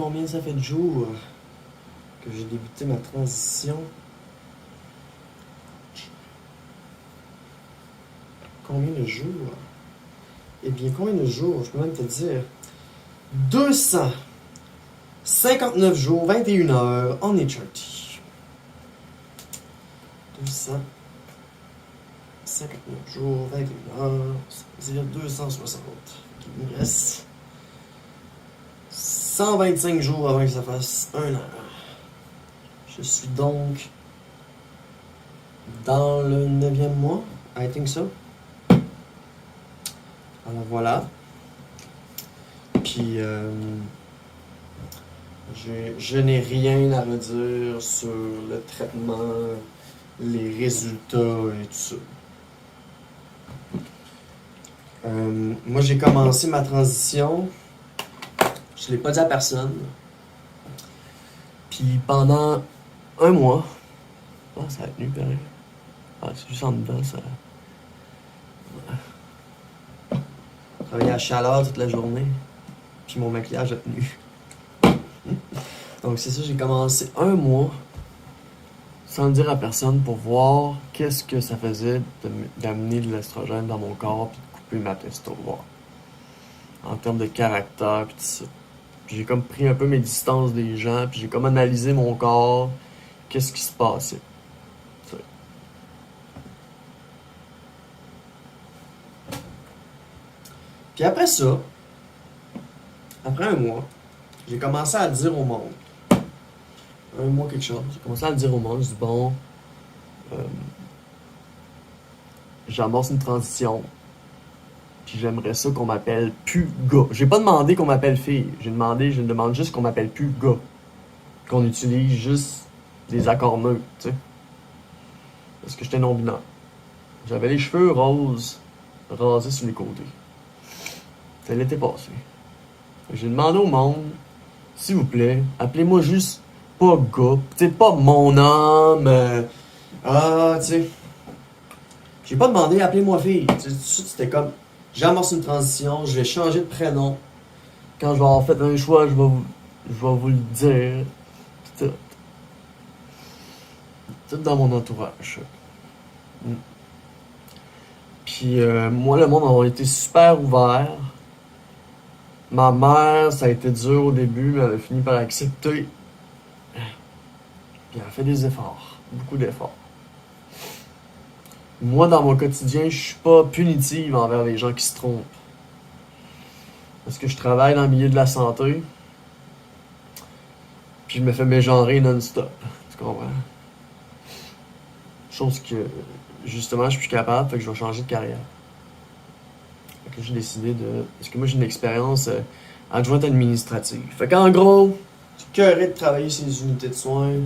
combien ça fait de jours que j'ai débuté ma transition. Combien de jours? Eh bien, combien de jours? Je peux même te dire. 259 jours, 21 heures, on est charty. 259 jours, 21 heures, c'est-à-dire 260. Il me reste 125 jours avant que ça fasse 1 an. Je suis donc dans le 9e mois, I think so. Alors voilà. Puis je n'ai rien à redire sur le traitement, les résultats et tout ça. Moi j'ai commencé ma transition, je ne l'ai pas dit à personne. Puis pendant 1 mois, ça a tenu pareil. C'est juste en dedans, ça. Travaillé à chaleur toute la journée. Puis mon maquillage a tenu. Donc c'est ça, j'ai commencé 1 mois sans le dire à personne pour voir qu'est-ce que ça faisait d'amener de l'estrogène dans mon corps puis de couper ma testo, voir. En termes de caractère puis tout ça. Puis j'ai comme pris un peu mes distances des gens puis j'ai comme analysé mon corps, qu'est-ce qui se passait. Puis après ça, après 1 mois, j'ai commencé à le dire au monde. 1 mois quelque chose. J'ai commencé à le dire au monde. Je dis bon, j'amorce une transition. Puis j'aimerais ça qu'on m'appelle plus gars. J'ai pas demandé qu'on m'appelle fille. Je demande juste qu'on m'appelle plus gars. Qu'on utilise juste des accords neutres, tu sais. Parce que j'étais non-binaire. J'avais les cheveux roses, rasés sur les côtés. Ça l'était passé. J'ai demandé au monde, s'il vous plaît, appelez-moi juste pas gars. Tu sais, pas mon âme. Tu sais. J'ai pas demandé, appelez-moi fille. C'était comme, j'amorce une transition, je vais changer de prénom. Quand je vais avoir fait un choix, je vais vous le dire. Tout dans mon entourage. Puis moi, le monde a été super ouvert. Ma mère, ça a été dur au début, mais elle a fini par accepter. Puis elle a fait des efforts, beaucoup d'efforts. Moi, dans mon quotidien, je suis pas punitive envers les gens qui se trompent. Parce que je travaille dans le milieu de la santé. Puis je me fais mégenrer non-stop. Tu comprends? Chose que, justement, je suis plus capable, fait que je vais changer de carrière. Fait que j'ai décidé de... Parce que moi, j'ai une expérience adjointe administrative. Fait qu'en gros, je suis curé de travailler sur les unités de soins.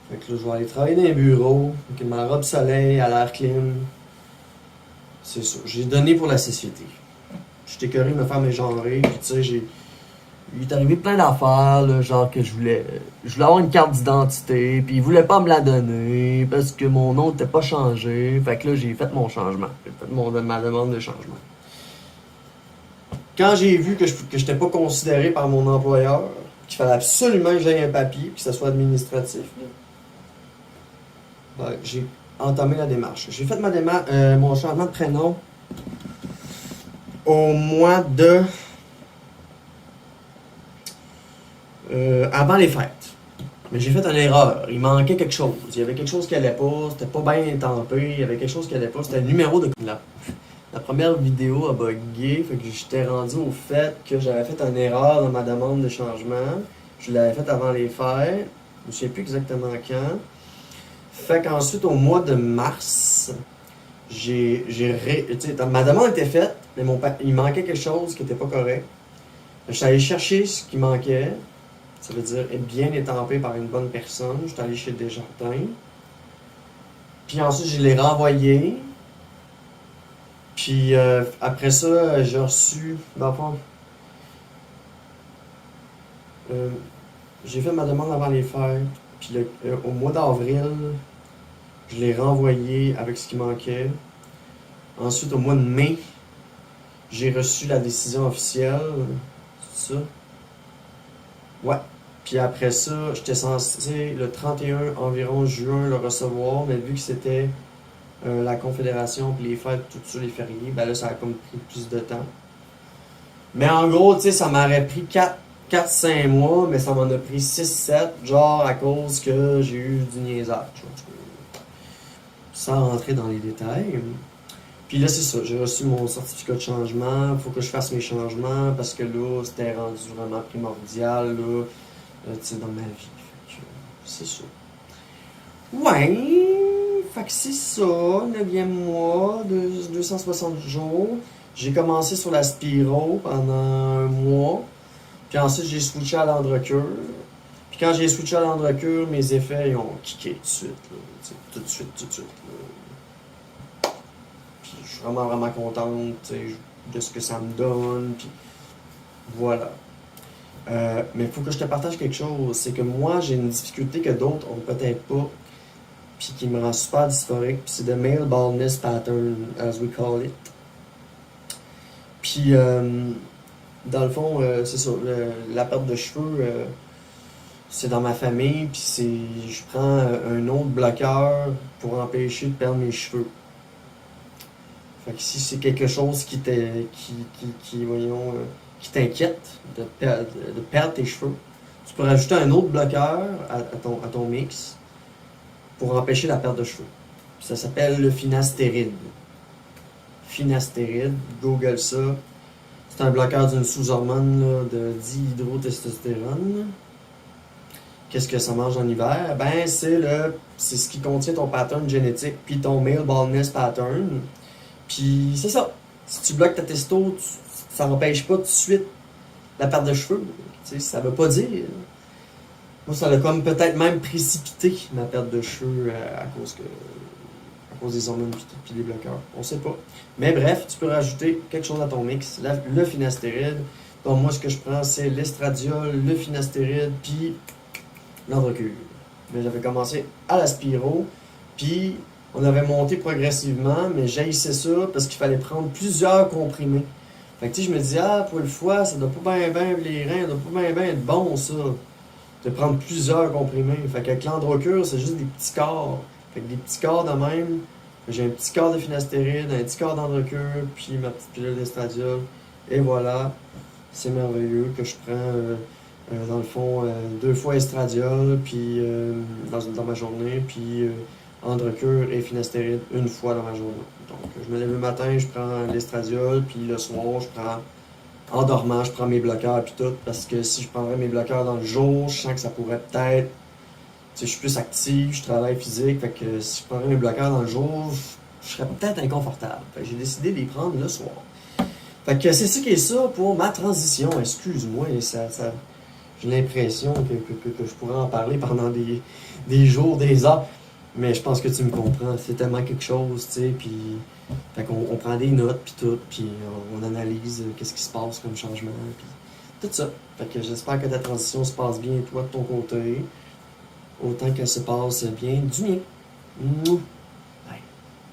Fait que là, je vais aller travailler dans les bureaux, avec ma robe soleil, à l'air clim. C'est ça. J'ai donné pour la société. J'étais curé de me faire mégenrer, puis tu sais, il est arrivé plein d'affaires, là, genre que je voulais avoir une carte d'identité, puis il voulait pas me la donner, parce que mon nom n'était pas changé. Fait que là, j'ai fait mon changement. J'ai fait ma demande de changement. Quand j'ai vu que j'étais pas considéré par mon employeur, qu'il fallait absolument que j'aie un papier, puis que ça soit administratif, là, j'ai entamé la démarche. J'ai fait mon changement de prénom au mois de... avant les fêtes. Mais j'ai fait une erreur. Il manquait quelque chose. Il y avait quelque chose qui allait pas. C'était pas bien tampé. Il y avait quelque chose qui allait pas. C'était le numéro de... La première vidéo a bugué. Fait que j'étais rendu au fait que j'avais fait une erreur dans ma demande de changement. Je l'avais faite avant les fêtes. Je ne sais plus exactement quand. Fait qu'ensuite, au mois de mars, ma demande était faite, mais il manquait quelque chose qui n'était pas correct. Je suis allé chercher ce qui manquait. Ça veut dire être bien étampé par une bonne personne. Je suis allé chez Desjardins. Puis ensuite, je l'ai renvoyé. Puis après ça, j'ai reçu... j'ai fait ma demande avant les fêtes. Puis au mois d'avril, je l'ai renvoyé avec ce qui manquait. Ensuite, au mois de mai, j'ai reçu la décision officielle. C'est ça. Ouais. Puis après ça, j'étais censé le 31 environ juin le recevoir, mais vu que c'était la Confédération, puis les fêtes, tout ça, les fériés, ben là, ça a comme pris plus de temps. Mais en gros, tu sais, ça m'aurait pris 4 5 mois, mais ça m'en a pris 6 7 genre à cause que j'ai eu du niaisage. Sans rentrer dans les détails. Puis là, c'est ça, j'ai reçu mon certificat de changement, faut que je fasse mes changements parce que là, c'était rendu vraiment primordial, là, tu sais, dans ma vie. Fait que, c'est ça. Ouais, fait que c'est ça, 9e mois, 260 jours. J'ai commencé sur la Spiro pendant un mois, puis ensuite j'ai switché à l'Androcure. Puis quand j'ai switché à l'Androcure, mes effets ils ont kické tout de suite, là, tu sais, tout de suite, tout de suite. Là. Puis je suis vraiment, vraiment contente, tu sais, de ce que ça me donne, puis voilà. Mais il faut que je te partage quelque chose, c'est que moi j'ai une difficulté que d'autres ont peut-être pas, puis qui me rend super dysphorique, puis c'est the male baldness pattern, as we call it. Puis, dans le fond, c'est ça, la perte de cheveux, c'est dans ma famille, puis je prends un autre bloqueur pour empêcher de perdre mes cheveux. Fait que si c'est quelque chose voyons, qui t'inquiète de perdre tes cheveux, tu peux rajouter un autre bloqueur à ton mix pour empêcher la perte de cheveux. Puis ça s'appelle le finastéride. Finastéride, Google ça. C'est un bloqueur d'une sous-hormone là, de dihydrotestostérone. Qu'est-ce que ça mange en hiver? Ben, c'est ce qui contient ton pattern génétique, puis ton male baldness pattern. Puis c'est ça. Si tu bloques ta testo, ça n'empêche pas tout de suite la perte de cheveux. Tu sais, ça veut pas dire. Moi, ça a comme peut-être même précipité ma perte de cheveux à cause des hormones puis des bloqueurs. On sait pas. Mais bref, tu peux rajouter quelque chose à ton mix. Le finastéride. Donc moi, ce que je prends, c'est l'estradiol, le finastéride, puis l'Androcure. Mais j'avais commencé à la Spiro, puis on avait monté progressivement, mais j'haïssais ça parce qu'il fallait prendre plusieurs comprimés. Fait que tu sais, je me disais, pour le foie, ça doit pas bien les reins, ça doit pas bien être bon ça. De prendre plusieurs comprimés. Fait qu'avec l'Androcure, c'est juste des petits corps. Fait que des petits corps de même. J'ai un petit corps de finastéride, un petit corps d'Androcure, puis ma petite pilule d'estradiol. Et voilà, c'est merveilleux que je prends dans le fond 2 fois estradiol puis dans ma journée, puis Androcure et finastéride 1 fois dans ma journée. Donc je me lève le matin, je prends l'estradiol, puis le soir, je prends en dormant, je prends mes bloqueurs puis tout, parce que si je prendrais mes bloqueurs dans le jour, je sens que ça pourrait peut-être, tu sais, je suis plus actif, je travaille physique, fait que si je prendrais mes bloqueurs dans le jour, je serais peut-être inconfortable. Fait que j'ai décidé de les prendre le soir. Fait que c'est ça qui est ça pour ma transition, excuse-moi, j'ai l'impression que je pourrais en parler pendant des jours, des heures, mais je pense que tu me comprends, c'est tellement quelque chose, tu sais, puis fait qu'on on prend des notes, puis tout, puis on analyse qu'est-ce qui se passe comme changement, puis tout ça. Fait que j'espère que ta transition se passe bien, toi, de ton côté, autant qu'elle se passe bien du mien. Mouah.